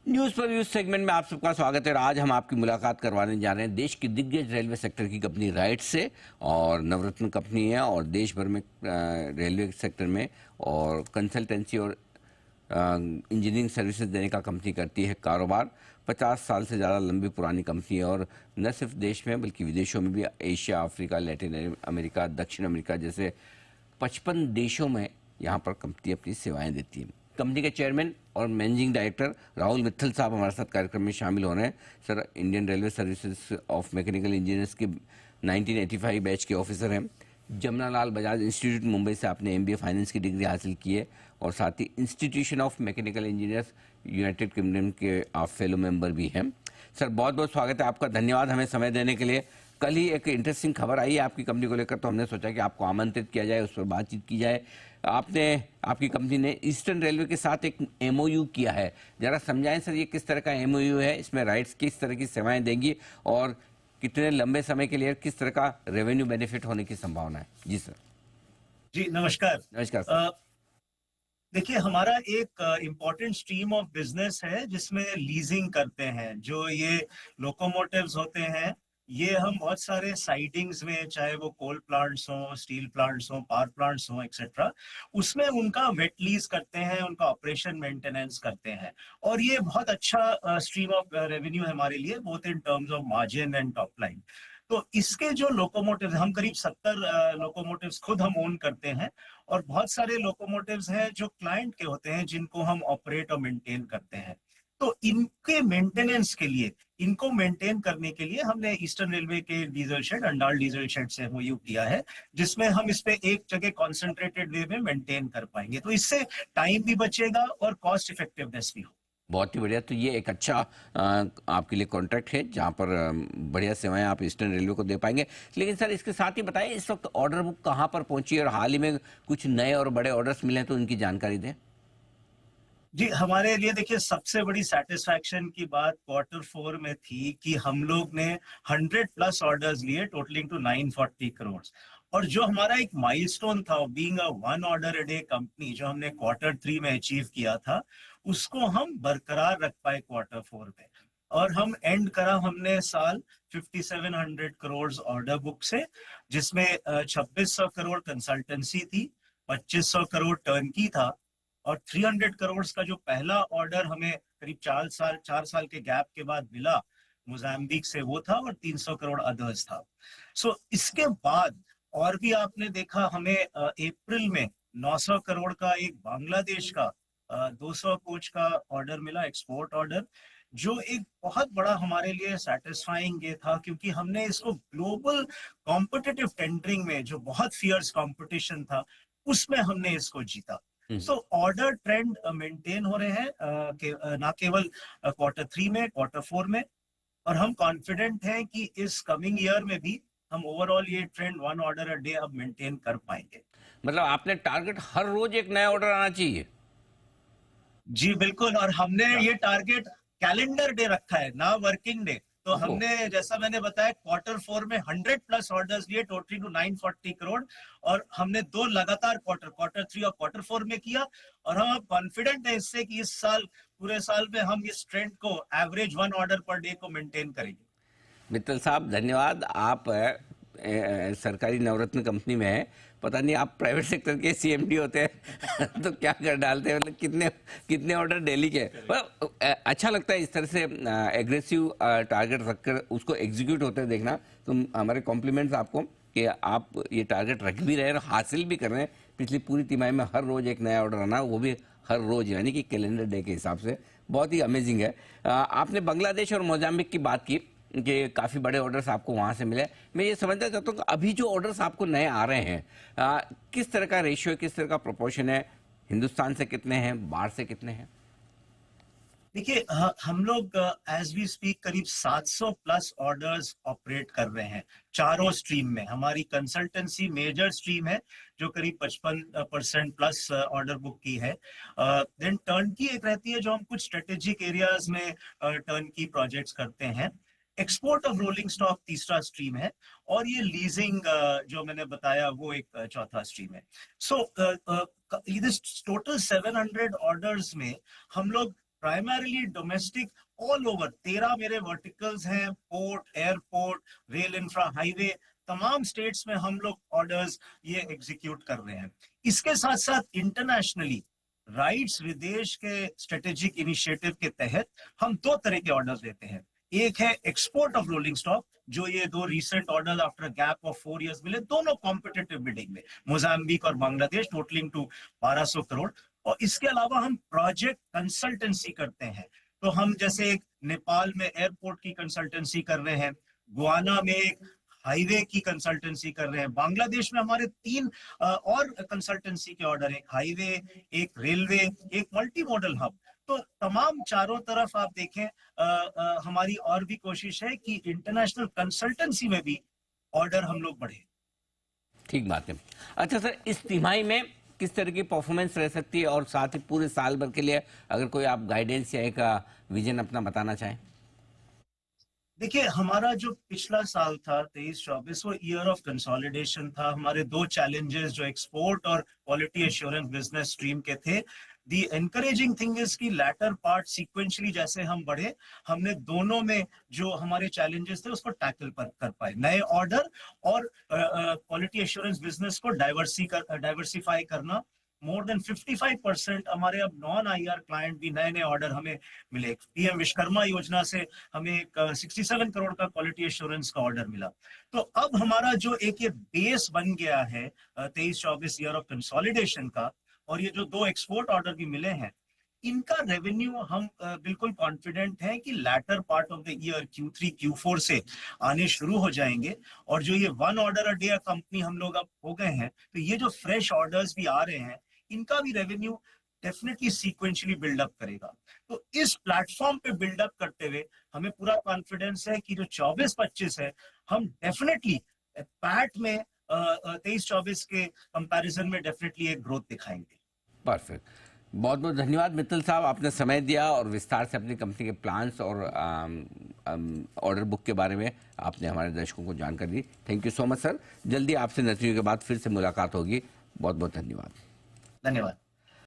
News पर views segment में आप सबका स्वागत है। आज हम आपकी मुलाकात करवाने जा रहे हैं देश की दिग्गज रेलवे सेक्टर की कंपनी राइट से। और नवरत्न कंपनी है और देश भर में रेलवे सेक्टर में और कंसल्टेंसी और इंजीनियरिंग सर्विसेज देने का कंपनी करती है कारोबार। 50 साल से ज़्यादा लंबी पुरानी कंपनी है और न सिर्फ देश में बल्कि विदेशों में भी, एशिया, अफ्रीका, लैटिन अमेरिका, दक्षिण अमेरिका जैसे 55 देशों में यहाँ पर कंपनी अपनी सेवाएं देती है। कंपनी के चेयरमैन और मैनेजिंग डायरेक्टर राहुल मित्तल साहब हमारे साथ कार्यक्रम में शामिल हो रहे हैं। Sir, Indian railway services of mechanical engineers के 1985 बैच के ऑफिसर हैं। जमनालाल बजाज इंस्टीट्यूट मुंबई से आपने एमबीए फाइनेंस की डिग्री हासिल की है और साथ ही institution of mechanical engineers United Kingdom के आप फेलो मेंबर भी हैं। सर, बहुत बहुत स्वागत है आपका, धन्यवाद हमें समय देने के लिए। कल ही एक इंटरेस्टिंग खबर आई है आपकी कंपनी को लेकर, तो हमने सोचा कि आपको आमंत्रित किया जाए, उस पर बातचीत की जाए। आपकी कंपनी ने ईस्टर्न रेलवे के साथ एक एमओयू किया है। जरा समझाएं सर, ये किस तरह का एमओयू है, इसमें राइट्स किस तरह की सेवाएं देंगी और कितने लंबे समय के लिए किस तरह का रेवेन्यू बेनिफिट होने की संभावना है। जी सर। जी नमस्कार। नमस्कार सर। देखिए, हमारा एक इम्पोर्टेंट स्ट्रीम ऑफ बिजनेस है जिसमें लीजिंग करते हैं। जो ये लोकोमोटिव्स होते हैं, ये हम बहुत सारे साइटिंग्स में, चाहे वो कोल प्लांट्स हो, स्टील प्लांट्स हो, पावर प्लांट्स हो, एक्सेट्रा, उसमें उनका वेट लीज करते हैं, उनका ऑपरेशन मेंटेनेंस करते हैं। और ये बहुत अच्छा स्ट्रीम ऑफ रेवेन्यू है हमारे लिए, both in terms of margin and top line. तो इसके जो लोकोमोटिव्स, हम करीब 70 लोकोमोटिव्स खुद हम ओन करते हैं। और बहुत सारे लोकोमोटिव्स हैं जो क्लाइंट के होते हैं, जिनको हम ऑपरेट और मेंटेन करते हैं। तो इनके मेंटेनेंस के लिए, इनको मेंटेन करने के लिए हमने ईस्टर्न रेलवे के diesel shed, Andal diesel shed से एमओयू किया है, जिसमें हम इस पे एक जगह कॉन्सेंट्रेटेड वे में मेंटेन कर पाएंगे। तो इससे टाइम भी बचेगा और कॉस्ट इफेक्टिवनेस भी हो। बहुत ही बढ़िया। तो ये एक अच्छा आपके लिए कॉन्ट्रैक्ट है जहाँ पर बढ़िया सेवाएं आप ईस्टर्न रेलवे को दे पाएंगे। लेकिन सर, इसके साथ ही बताइए इस वक्त ऑर्डर बुक कहाँ पर पहुंची है और हाल ही में कुछ नए और बड़े ऑर्डर्स मिले हैं तो उनकी जानकारी दें। जी, हमारे लिए देखिए, सबसे बड़ी सेटिस्फैक्शन की बात Q4 में थी कि हम लोग ने 100+ ऑर्डर्स लिए, टोटलिंग टू 940 करोड़। और जो हमारा एक माइलस्टोन था, being a 1 order a day company, जो हमने Q3 में अचीव किया था, उसको हम बरकरार रख पाए Q4 में। और हम एंड करा हमने साल 5700 करोड़ ऑर्डर बुक से, जिसमें 2600 करोड़ कंसल्टेंसी थी, 2500 करोड़ टर्नकी था। और 300 करोड़ का जो पहला ऑर्डर हमें करीब 4 साल के गैप के बाद मिला मोजाम्बिक से, वो था। और 300 करोड़ अदर्स था। सो इसके बाद और भी आपने देखा, हमें अप्रैल में 900 करोड़ का एक बांग्लादेश का 200 कोच का ऑर्डर मिला, एक्सपोर्ट ऑर्डर, जो एक बहुत बड़ा हमारे लिए सेटिस्फाइंग ये था, क्योंकि हमने इसको ग्लोबल कॉम्पिटिटिव टेंडरिंग में, जो बहुत फियर्स कंपटीशन था, उसमें हमने इसको जीता। सो ऑर्डर ट्रेंड मेंटेन हो रहे हैं, ना केवल Q3 में, Q4 में। और हम कॉन्फिडेंट हैं कि इस कमिंग ईयर में भी हम ओवरऑल ये ट्रेंड 1 ऑर्डर अ डे अब मेंटेन कर पाएंगे। मतलब आपने टारगेट हर रोज एक नया ऑर्डर आना चाहिए। जी बिल्कुल। और हमने ये टारगेट कैलेंडर डे रखा है, ना वर्किंग डे। तो ओहो। हमने, जैसा मैंने बताया, Q4 में 100+ ऑर्डर्स लिए, टोटली टू 940 करोड़। और हमने 2 लगातार Q3 और Q4 में किया। और हम कॉन्फिडेंट है इससे कि इस साल, पूरे साल में, हम इस ट्रेंड को, एवरेज 1 ऑर्डर पर डे को मेंटेन करेंगे। मित्तल साहब, धन्यवाद। आप सरकारी नवरत्न कंपनी में है, पता नहीं आप प्राइवेट सेक्टर के सीएमडी होते हैं तो क्या कर डालते हैं, मतलब कितने कितने ऑर्डर डेली के। अच्छा लगता है इस तरह से एग्रेसिव टारगेट रखकर उसको एग्जीक्यूट होते हैं देखना। तो हमारे कॉम्प्लीमेंट्स आपको कि आप ये टारगेट रख भी रहे हैं और हासिल भी कर रहे हैं। पिछली पूरी तिमाही में हर रोज एक नया ऑर्डर आना, वो भी हर रोज, यानी कि कैलेंडर डे के हिसाब से, बहुत ही अमेजिंग है। आपने बांग्लादेश और मोजाम्बिक की बात की कि काफ़ी बड़े ऑर्डर्स आपको वहाँ से मिले। मैं ये समझना चाहता हूँ कि अभी जो ऑर्डर्स आपको नए आ रहे हैं, किस तरह का रेशियो है, किस तरह का प्रोपोर्शन है, हिंदुस्तान से कितने हैं, बाहर से कितने हैं? देखिए, हम लोग एज वी स्पीक करीब 700+ ऑर्डर्स ऑपरेट कर रहे हैं, चारों स्ट्रीम में। हमारी कंसल्टेंसी मेजर स्ट्रीम है, जो करीब 55% ऑर्डर बुक की है। देन टर्न की एक रहती है, जो हम कुछ स्ट्रेटेजिक एरियाज में टर्न की प्रोजेक्ट्स करते हैं। एक्सपोर्ट ऑफ रोलिंग स्टॉक तीसरा स्ट्रीम है। और ये लीजिंग, जो मैंने बताया, वो एक चौथा स्ट्रीम है। सो दिस टोटल 700 ऑर्डर्स में हम लोग प्राइमरीली डोमेस्टिक ऑल ओवर 13 मेरे वर्टिकल्स हैं, port, airport, rail infra, highway, तमाम स्टेट्स में हम लोग ऑर्डर्स ये एग्जीक्यूट कर रहे हैं। इसके साथ साथ इंटरनेशनली राइट्स विदेश के स्ट्रेटेजिक इनिशिएटिव के तहत हम दो तरह के ऑर्डर्स लेते हैं। एक है एक्सपोर्ट ऑफ रोलिंग स्टॉक, जो ये दो recent order after gap of 4 years मिले, दोनों कॉम्पिटिटिव बिडिंग में, मोजाम्बिक और बांग्लादेश, टोटलिंग टू 1200 करोड़। और इसके अलावा हम प्रोजेक्ट कंसल्टेंसी करते हैं। तो हम जैसे एक नेपाल में एयरपोर्ट की कंसल्टेंसी कर रहे हैं, गुआना में एक हाईवे की कंसल्टेंसी कर रहे हैं, बांग्लादेश में हमारे 3 और कंसल्टेंसी के ऑर्डर, एक हाईवे, एक रेलवे, एक मल्टी मॉडल हब। तो तमाम चारों तरफ आप देखें हमारी और भी कोशिश है कि इंटरनेशनल कंसल्टेंसी में भी ऑर्डर हम लोग बढ़े। ठीक बात है। अच्छा सर, इस तिमाही में किस तरह की परफॉर्मेंस रह सकती है, और साथ ही पूरे साल भर के लिए अगर कोई आप गाइडेंस या एक विजन अपना बताना चाहें? देखिए, हमारा जो पिछला साल था 23-24, वो ईयर ऑफ कंसोलिडेशन था। हमारे दो चैलेंजेस जो एक्सपोर्ट और क्वालिटी एश्योरेंस बिजनेस स्ट्रीम के थे। दी एनकरेजिंग थिंग इज की लैटर पार्ट सीक्वेंशली जैसे हम बढ़े, हमने दोनों में जो हमारे चैलेंजेस थे उसको टैकल कर पाए। नए ऑर्डर और क्वालिटी एश्योरेंस बिजनेस को डाइवर्सिफाई करना। मोर देन 55% हमारे अब नॉन आईआर क्लाइंट भी नए नए ऑर्डर हमें मिले। पीएम विश्वकर्मा योजना से हमें एक 67 करोड़ का क्वालिटी एश्योरेंस का ऑर्डर मिला। तो अब हमारा जो एक ये बेस बन गया है 23-24 ईयर ऑफ कंसोलिडेशन का, और ये जो 2 एक्सपोर्ट ऑर्डर भी मिले हैं, इनका रेवेन्यू हम बिल्कुल कॉन्फिडेंट हैं कि latter part of the year Q3 Q4 से आने शुरू हो जाएंगे। और जो ये 1 ऑर्डर अ डे कंपनी हम लोग अब हो गए हैं, तो ये जो फ्रेश ऑर्डर्स भी आ रहे हैं, इनका भी रेवेन्यू डेफिनेटली सीक्वेंशियली बिल्डअप करेगा। तो इस प्लेटफॉर्म पे बिल्डअप करते हुए हमें पूरा कॉन्फिडेंस है कि जो 24-25 है, हम डेफिनेटली पैट में 23-24 के कंपैरिजन में डेफिनेटली एक ग्रोथ दिखाएंगे। परफेक्ट। बहुत बहुत धन्यवाद मित्तल साहब, आपने समय दिया और विस्तार से अपनी कंपनी के प्लान्स और ऑर्डर बुक के बारे में आपने हमारे दर्शकों को जानकारी दी। Thank you so much sir. जल्दी आपसे नतीजों के बाद फिर से मुलाकात होगी। बहुत बहुत धन्यवाद। धन्यवाद।